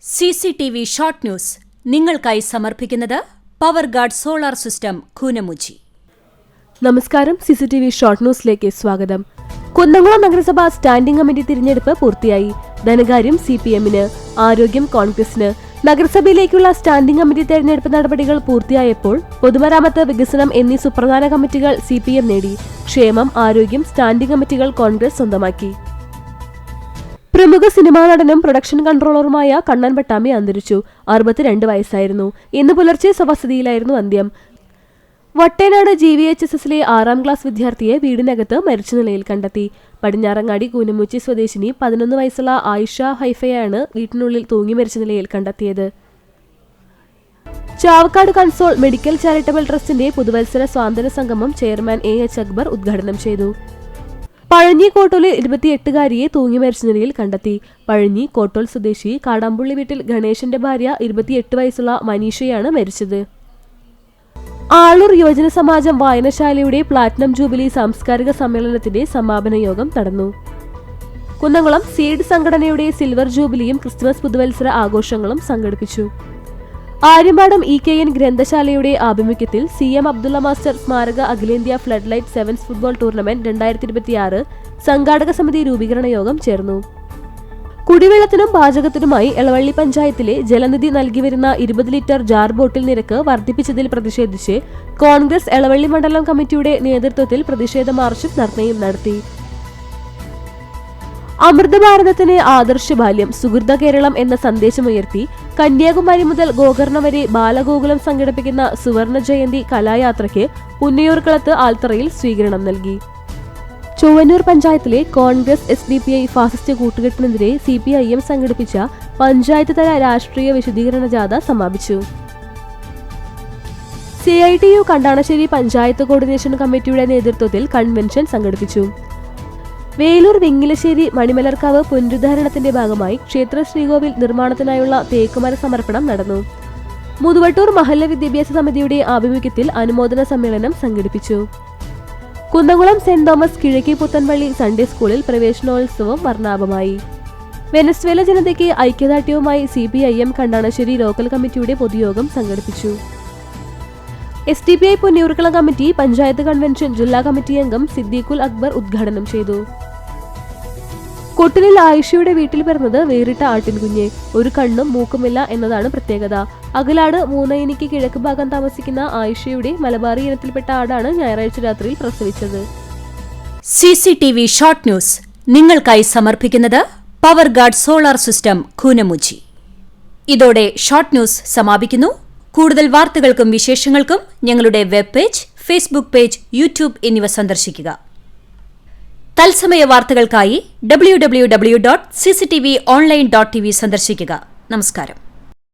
CCTV short news നിങ്ങൾക്കായി സമർപ്പിക്കുന്നത് power guard solar system Koonamuchi. നമസ്കാരം. CCTV ഷോർട്ട് ന്യൂസിലേക്ക് സ്വാഗതം. കുന്നംകുളം നഗരസഭ സ്റ്റാൻഡിംഗ് കമ്മിറ്റി തിരഞ്ഞെടുപ്പ് പൂർത്തിയായി. ധനകാര്യം CPM-ന്, ആരോഗ്യം കോൺഗ്രസിന്. നഗരസഭയിലേക്കുള്ള സ്റ്റാൻഡിംഗ് കമ്മിറ്റി തെരഞ്ഞെടുപ്പ് നടപടികൾ പൂർത്തിയായപ്പോൾ പൊതുമരാമത്ത്, വികസനം എന്നീ സുപ്രധാന കമ്മിറ്റികൾ CPM നേടി. ക്ഷേമം, ആരോഗ്യം സ്റ്റാൻഡിംഗ് കമ്മിറ്റികൾ കോൺഗ്രസ് സ്വന്തമാക്കി. പ്രമുഖ സിനിമാ നടനും പ്രൊഡക്ഷൻ കൺട്രോളറുമായ കണ്ണൻ പട്ടാമ്പി അന്തരിച്ചു. 62 വയസ്സായിരുന്നു. ഇന്ന് പുലർച്ചെ സ്വവസതിയിലായിരുന്നു അന്ത്യം. വട്ടേനാട് GVHSS-ലെ 6ാം ക്ലാസ് വിദ്യാർത്ഥിയെ വീടിനകത്ത് മരിച്ച നിലയിൽ കണ്ടെത്തി. പടിഞ്ഞാറങ്ങാടി കൂനമുച്ചി സ്വദേശിനി 11 വയസ്സുള്ള ആയിഷ ഹൈഫയാണ് വീട്ടിനുള്ളിൽ തൂങ്ങി മരിച്ച നിലയിൽ കണ്ടെത്തിയത്. ചാവക്കാട് കൺസോൾ മെഡിക്കൽ ചാരിറ്റബിൾ ട്രസ്റ്റിന്റെ പുതുവത്സര സ്വാതന്ത്ര്യ സംഗമം ചെയർമാൻ AH അക്ബർ ഉദ്ഘാടനം ചെയ്തു. പഴഞ്ഞി കോട്ടോലിൽ 28-കാരിയെ തൂങ്ങി മരിച്ച നിലയിൽ കണ്ടെത്തി. പഴഞ്ഞി കോട്ടോൽ സ്വദേശി കാടാമ്പുള്ളി വീട്ടിൽ ഗണേശന്റെ ഭാര്യ 28 വയസ്സുള്ള മനീഷയാണ് മരിച്ചത്. ആളൂർ യുവജന സമാജം വായനശാലയുടെ പ്ലാറ്റിനം ജൂബിലി സാംസ്കാരിക സമ്മേളനത്തിന്റെ സമാപന യോഗം നടന്നു. കുന്നംകുളം സീഡ് സംഘടനയുടെ സിൽവർ ജൂബിലിയും ക്രിസ്തുമസ് പുതുവത്സര ആഘോഷങ്ങളും സംഘടിപ്പിച്ചു. ആര്യമ്പാടം EKN ഗ്രന്ഥശാലയുടെ ആഭിമുഖ്യത്തിൽ CM അബ്ദുള്ള മാസ്റ്റർ സ്മാരക അഖിലേന്ത്യാ flood light sevens football tournament 2026 സംഘാടക സമിതി രൂപീകരണ യോഗം ചേർന്നു. കുടിവെള്ളത്തിനും പാചകത്തിനുമായി എളവള്ളി പഞ്ചായത്തിലെ ജലനിധി നൽകിവരുന്ന 20 ലിറ്റർ ജാർ ബോട്ടിൽ നിരക്ക് വർദ്ധിപ്പിച്ചതിൽ പ്രതിഷേധിച്ച് കോൺഗ്രസ് എളവള്ളി മണ്ഡലം കമ്മിറ്റിയുടെ നേതൃത്വത്തിൽ പ്രതിഷേധ മാർച്ചും ധർണയും നടത്തി. അമൃതഭാരതത്തിന് ആദർശ ബാല്യം, സുഹൃത കേരളം എന്ന സന്ദേശമുയർത്തി കന്യാകുമാരി മുതൽ ഗോകർണം വരെ ബാലഗോകുലം സംഘടിപ്പിക്കുന്ന സുവർണ ജയന്തി കലായാത്രയ്ക്ക് പുന്നയൂർക്കുളത്ത് ആൽത്തറയിൽ സ്വീകരണം നൽകി. ചൊവ്വന്നൂർ പഞ്ചായത്തിലെ കോൺഗ്രസ് SDPI ഫാസിസ്റ്റ് കൂട്ടുകെട്ടിനെതിരെ CPIM സംഘടിപ്പിച്ച പഞ്ചായത്ത് തല രാഷ്ട്രീയ വിശദീകരണ ജാഥ സമാപിച്ചു. CITU കണ്ടാണശ്ശേരി പഞ്ചായത്ത് കോർഡിനേഷൻ കമ്മിറ്റിയുടെ നേതൃത്വത്തിൽ കൺവെൻഷൻ സംഘടിപ്പിച്ചു. വേലൂർ വെങ്ങിലശ്ശേരി മണിമലർക്കാവ് പുനരുദ്ധാരണത്തിന്റെ ഭാഗമായി ക്ഷേത്ര ശ്രീകോവിൽ നിർമ്മാണത്തിനായുള്ള തേക്കുമര സമർപ്പണം നടന്നു. മുതുവട്ടൂർ മഹല്ല വിദ്യാഭ്യാസ സമിതിയുടെ ആഭിമുഖ്യത്തിൽ അനുമോദന സമ്മേളനം സംഘടിപ്പിച്ചു. കുന്നംകുളം സെന്റ് തോമസ് കിഴക്കി പുത്തൻപള്ളി സൺഡേ സ്കൂളിൽ പ്രവേശനോത്സവം വർണ്ണാഭമായി. വെനസ്വേല ജനതയ്ക്ക് ഐക്യദാർഢ്യവുമായി CPIM കണ്ടാണശ്ശേരി ലോക്കൽ കമ്മിറ്റിയുടെ പൊതുയോഗം സംഘടിപ്പിച്ചു. SDPI Punnayurkulam committee panchayat convention ജില്ലാ കമ്മിറ്റി അംഗം സിദ്ദീഖുൽ അക്ബർ ഉദ്ഘാടനം ചെയ്തു. കൊട്ടിലിൽ ആയിഷയുടെ വീട്ടിൽ പിറന്നത് വേറിട്ട ആട്ടിൻകുഞ്ഞ്. ഒരു കണ്ണും മൂക്കുമില്ല എന്നതാണ് പ്രത്യേകത. അകലാട് മൂന്നയിനിക്ക് കിഴക്ക് ഭാഗം താമസിക്കുന്ന ആയിഷയുടെ മലബാറി ഇനത്തിൽപ്പെട്ട ആടാണ് ഞായറാഴ്ച രാത്രിയിൽ പ്രസവിച്ചത്. CCTV ഷോർട്ട് ന്യൂസ് നിങ്ങൾക്കായി സമർപ്പിക്കുന്നത് power guard solar system Koonamuchi. ഇതോടെ ഷോർട്ട് ന്യൂസ് സമാപിക്കുന്നു. കൂടുതൽ വാർത്തകൾക്കും വിശേഷങ്ങൾക്കും ഞങ്ങളുടെ web page, Facebook page, YouTube എന്നിവ സന്ദർശിക്കുക. തത്സമയ വാർത്തകൾക്കായി www.cctv online.tv സന്ദർശിക്കുക. നമസ്കാരം.